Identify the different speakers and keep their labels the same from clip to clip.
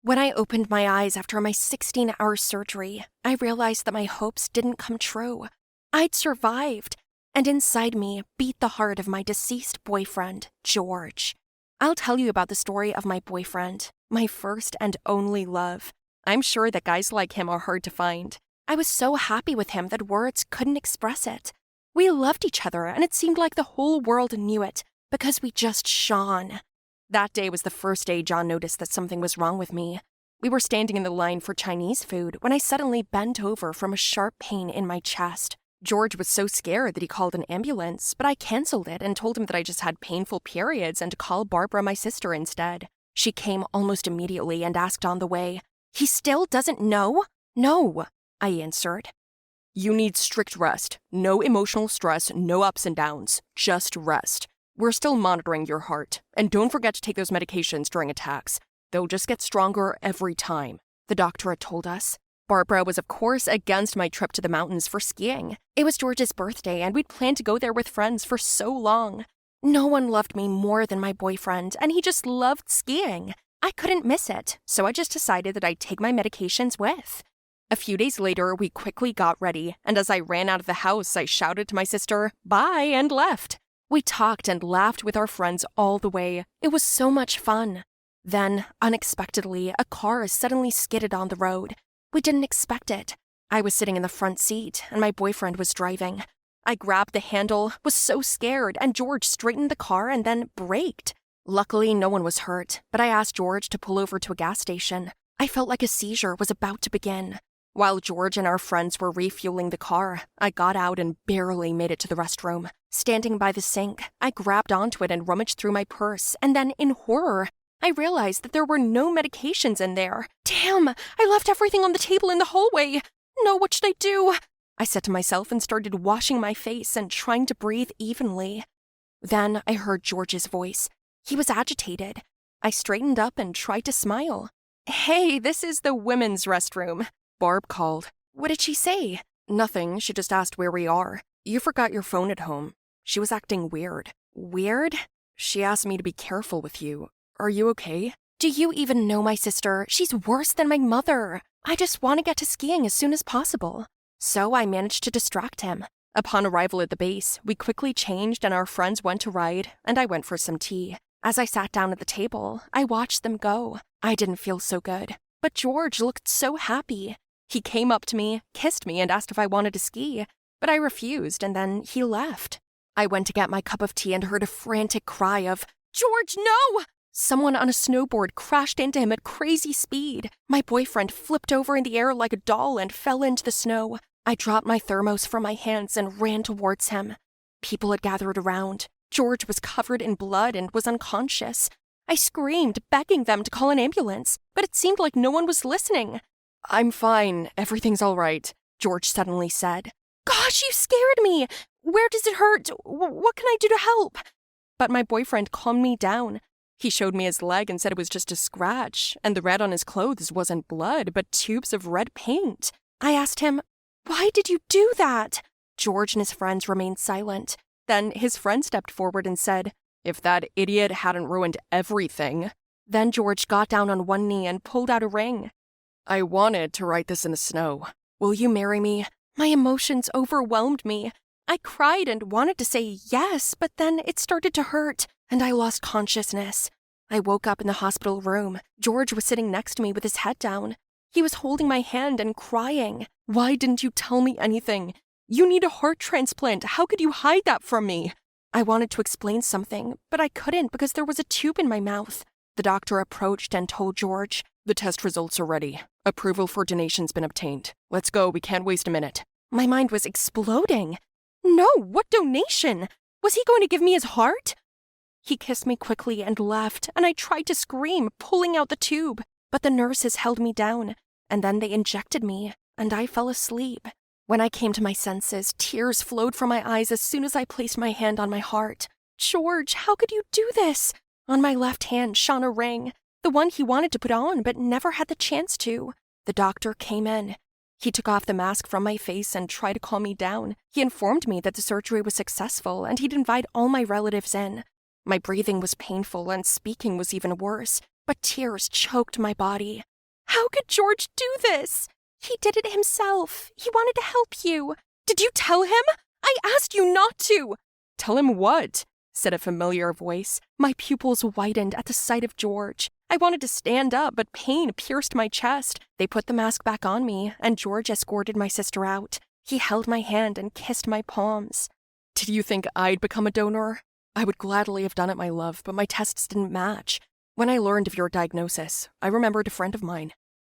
Speaker 1: When I opened my eyes after my 16-hour surgery, I realized that my hopes didn't come true. I'd survived, and inside me beat the heart of my deceased boyfriend, George. I'll tell you about the story of my boyfriend, my first and only love. I'm sure that guys like him are hard to find. I was so happy with him that words couldn't express it. We loved each other, and it seemed like the whole world knew it, because we just shone. That day was the first day John noticed that something was wrong with me. We were standing in the line for Chinese food when I suddenly bent over from a sharp pain in my chest. George was so scared that he called an ambulance, but I canceled it and told him that I just had painful periods and to call Barbara, my sister, instead. She came almost immediately and asked on the way, "He still doesn't know?" "No," I answered. "You need strict rest. No emotional stress, no ups and downs. Just rest. We're still monitoring your heart. And don't forget to take those medications during attacks. They'll just get stronger every time," the doctor had told us. Barbara was, of course, against my trip to the mountains for skiing. It was George's birthday, and we'd planned to go there with friends for so long. No one loved me more than my boyfriend, and he just loved skiing. I couldn't miss it, so I just decided that I'd take my medications with. A few days later, we quickly got ready, and as I ran out of the house, I shouted to my sister, "Bye," and left. We talked and laughed with our friends all the way. It was so much fun. Then, unexpectedly, a car suddenly skidded on the road. We didn't expect it. I was sitting in the front seat, and my boyfriend was driving. I grabbed the handle, was so scared, and George straightened the car and then braked. Luckily, no one was hurt, but I asked George to pull over to a gas station. I felt like a seizure was about to begin. While George and our friends were refueling the car, I got out and barely made it to the restroom. Standing by the sink, I grabbed onto it and rummaged through my purse, and then, in horror, I realized that there were no medications in there. Damn, I left everything on the table in the hallway. No, what should I do? I said to myself and started washing my face and trying to breathe evenly. Then I heard George's voice. He was agitated. I straightened up and tried to smile. "Hey, this is the women's restroom," Barb called. "What did she say?" "Nothing, she just asked where we are. You forgot your phone at home. She was acting weird." "Weird?" "She asked me to be careful with you. Are you okay?" "Do you even know my sister? She's worse than my mother. I just want to get to skiing as soon as possible." So I managed to distract him. Upon arrival at the base, we quickly changed and our friends went to ride, and I went for some tea. As I sat down at the table, I watched them go. I didn't feel so good. But George looked so happy. He came up to me, kissed me, and asked if I wanted to ski, but I refused, and then he left. I went to get my cup of tea and heard a frantic cry of, "George, no!" Someone on a snowboard crashed into him at crazy speed. My boyfriend flipped over in the air like a doll and fell into the snow. I dropped my thermos from my hands and ran towards him. People had gathered around. George was covered in blood and was unconscious. I screamed, begging them to call an ambulance, but it seemed like no one was listening. "I'm fine. Everything's all right," George suddenly said. "Gosh, you scared me! Where does it hurt? What can I do to help?" But my boyfriend calmed me down. He showed me his leg and said it was just a scratch, and the red on his clothes wasn't blood, but tubes of red paint. I asked him, "Why did you do that?" George and his friends remained silent. Then his friend stepped forward and said, "If that idiot hadn't ruined everything." Then George got down on one knee and pulled out a ring. "I wanted to write this in the snow. Will you marry me?" My emotions overwhelmed me. I cried and wanted to say yes, but then it started to hurt, and I lost consciousness. I woke up in the hospital room. George was sitting next to me with his head down. He was holding my hand and crying. "Why didn't you tell me anything? You need a heart transplant. How could you hide that from me?" I wanted to explain something, but I couldn't because there was a tube in my mouth. The doctor approached and told George, "The test results are ready. Approval for donation's been obtained. Let's go, we can't waste a minute." My mind was exploding. No, what donation? Was he going to give me his heart? He kissed me quickly and left, and I tried to scream, pulling out the tube, but the nurses held me down, and then they injected me, and I fell asleep. When I came to my senses, tears flowed from my eyes as soon as I placed my hand on my heart. "George, how could you do this?" On my left hand shone a ring, the one he wanted to put on but never had the chance to. The doctor came in. He took off the mask from my face and tried to calm me down. He informed me that the surgery was successful and he'd invite all my relatives in. My breathing was painful and speaking was even worse, but tears choked my body. How could George do this? He did it himself. He wanted to help you. Did you tell him? I asked you not to.
Speaker 2: Tell him what?
Speaker 1: Said a familiar voice. My pupils widened at the sight of George. I wanted to stand up, but pain pierced my chest. They put the mask back on me, and George escorted my sister out. He held my hand and kissed my palms.
Speaker 2: Did you think I'd become a donor? I would gladly have done it, my love, but my tests didn't match. When I learned of your diagnosis, I remembered a friend of mine.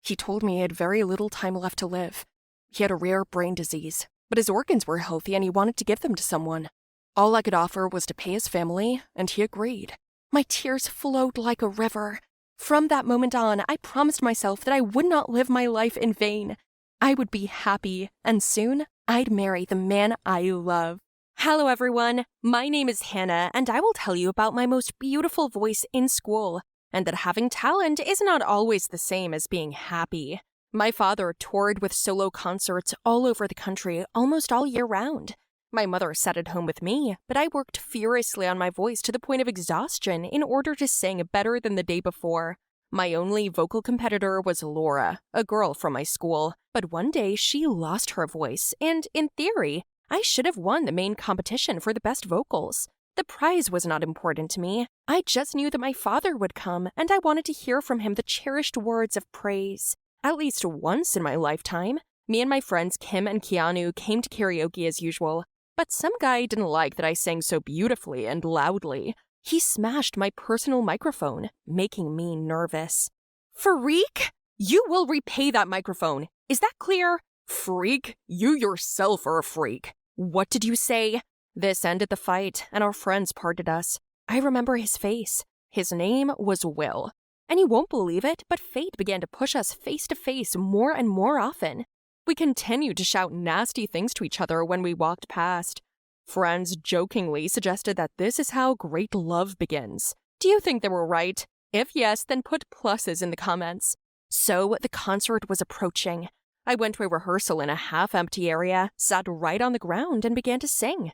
Speaker 2: He told me he had very little time left to live. He had a rare brain disease, but his organs were healthy and he wanted to give them to someone. All I could offer was to pay his family, and he agreed.
Speaker 1: My tears flowed like a river. From that moment on, I promised myself that I would not live my life in vain. I would be happy, and soon I'd marry the man I love. Hello, everyone. My name is Hannah, and I will tell you about my most beautiful voice in school, and that having talent is not always the same as being happy. My father toured with solo concerts all over the country almost all year round. My mother sat at home with me, but I worked furiously on my voice to the point of exhaustion in order to sing better than the day before. My only vocal competitor was Laura, a girl from my school, but one day she lost her voice, and in theory, I should have won the main competition for the best vocals. The prize was not important to me. I just knew that my father would come, and I wanted to hear from him the cherished words of praise. At least once in my lifetime, me and my friends Kim and Keanu came to karaoke as usual. But some guy didn't like that I sang so beautifully and loudly. He smashed my personal microphone, making me nervous. Freak! You will repay that microphone. Is that clear?
Speaker 2: Freak? You yourself are a freak.
Speaker 1: What did you say? This ended the fight, and our friends parted us. I remember his face. His name was Will. And you won't believe it, but fate began to push us face to face more and more often. We continued to shout nasty things to each other when we walked past. Friends jokingly suggested that this is how great love begins. Do you think they were right? If yes, then put pluses in the comments. So the concert was approaching. I went to a rehearsal in a half-empty area, sat right on the ground, and began to sing.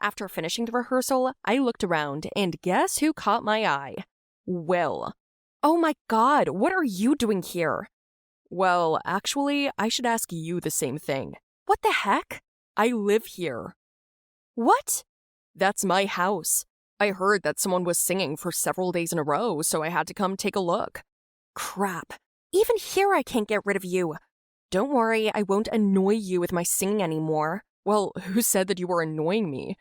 Speaker 1: After finishing the rehearsal, I looked around, and guess who caught my eye? Will. Oh my God, what are you doing here?
Speaker 2: Well, actually, I should ask you the same thing.
Speaker 1: What the heck?
Speaker 2: I live here.
Speaker 1: What?
Speaker 2: That's my house. I heard that someone was singing for several days in a row, so I had to come take a look.
Speaker 1: Crap. Even here I can't get rid of you. Don't worry, I won't annoy you with my singing anymore.
Speaker 2: Well, who said that you were annoying me?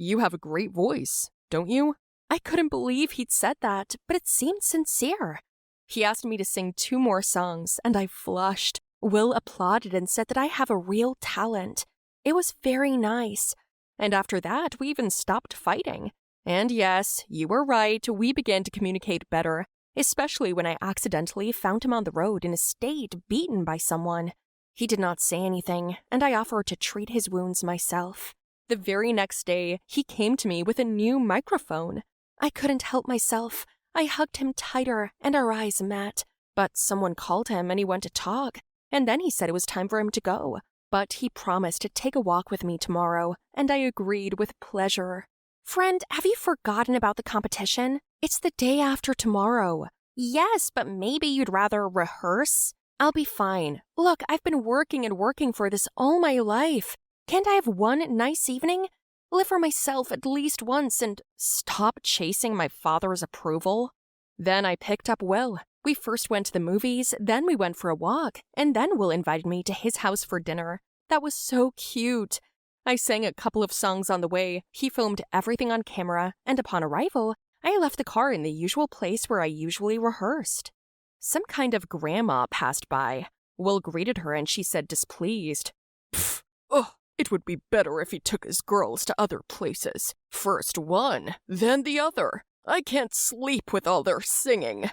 Speaker 2: You have a great voice, don't you?
Speaker 1: I couldn't believe he'd said that, but it seemed sincere. He asked me to sing 2 more songs, and I flushed. Will applauded and said that I have a real talent. It was very nice. And after that, we even stopped fighting. And yes, you were right, we began to communicate better, especially when I accidentally found him on the road in a state beaten by someone. He did not say anything, and I offered to treat his wounds myself. The very next day, he came to me with a new microphone. I couldn't help myself. I hugged him tighter, and our eyes met. But someone called him, and he went to talk. And then he said it was time for him to go. But he promised to take a walk with me tomorrow, and I agreed with pleasure. Friend, have you forgotten about the competition? It's the day after tomorrow. Yes, but maybe you'd rather rehearse? I'll be fine. Look, I've been working and working for this all my life. Can't I have one nice evening? Live for myself at least once and stop chasing my father's approval? Then I picked up Will. We first went to the movies, then we went for a walk, and then Will invited me to his house for dinner. That was so cute. I sang a couple of songs on the way, he filmed everything on camera, and upon arrival, I left the car in the usual place where I usually rehearsed. Some kind of grandma passed by. Will greeted her and she said displeased.
Speaker 2: Pfft, ugh. It would be better if he took his girls to other places. First one, then the other. I can't sleep with all their singing.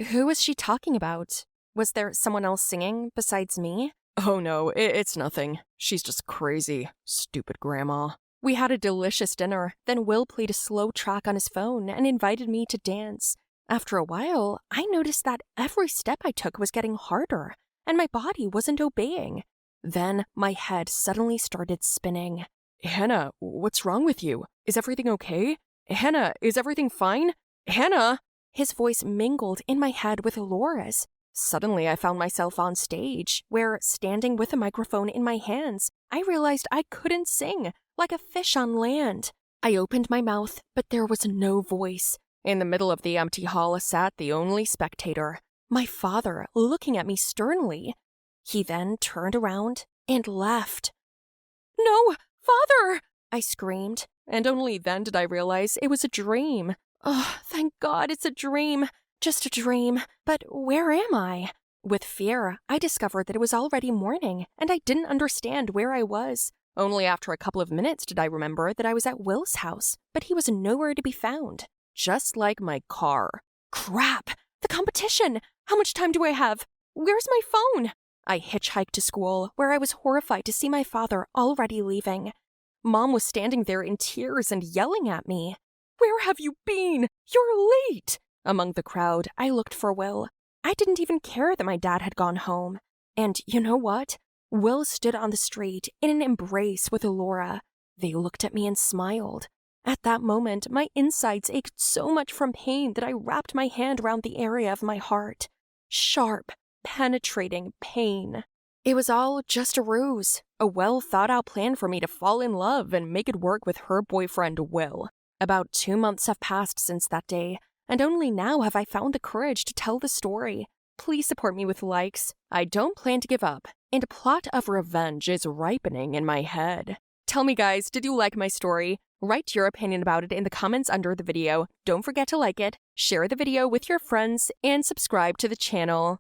Speaker 1: Who was she talking about? Was there someone else singing besides me?
Speaker 2: Oh no, it's nothing. She's just crazy. Stupid grandma.
Speaker 1: We had a delicious dinner. Then Will played a slow track on his phone and invited me to dance. After a while, I noticed that every step I took was getting harder, and my body wasn't obeying. Then my head suddenly started spinning.
Speaker 2: Hannah, what's wrong with you? Is everything okay? Hannah, is everything fine? Hannah!
Speaker 1: His voice mingled in my head with Laura's.
Speaker 2: Suddenly, I found myself on stage, where, standing with a microphone in my hands, I realized I couldn't sing, like a fish on land. I opened my mouth, but there was no voice. In the middle of the empty hall sat the only spectator, my father, looking at me sternly. He then turned around and left. "No, father!" I screamed, and only then did I realize it was a dream. Oh, thank God it's a dream. Just a dream. But where am I? With fear, I discovered that it was already morning, and I didn't understand where I was. Only after a couple of minutes did I remember that I was at Will's house, but he was nowhere to be found. Just like my car. Crap! The competition! How much time do I have? Where's my phone? I hitchhiked to school, where I was horrified to see my father already leaving. Mom was standing there in tears and yelling at me. "Where have you been? You're late!" Among the crowd, I looked for Will. I didn't even care that my dad had gone home. And you know what? Will stood on the street in an embrace with Laura. They looked at me and smiled. At that moment, my insides ached so much from pain that I wrapped my hand around the area of my heart. Sharp, penetrating pain. It was all just a ruse, a well-thought-out plan for me to fall in love and make it work with her boyfriend, Will. About 2 months have passed since that day, and only now have I found the courage to tell the story. Please support me with likes. I don't plan to give up, and a plot of revenge is ripening in my head. Tell me, guys, did you like my story? Write your opinion about it in the comments under the video. Don't forget to like it, share the video with your friends, and subscribe to the channel.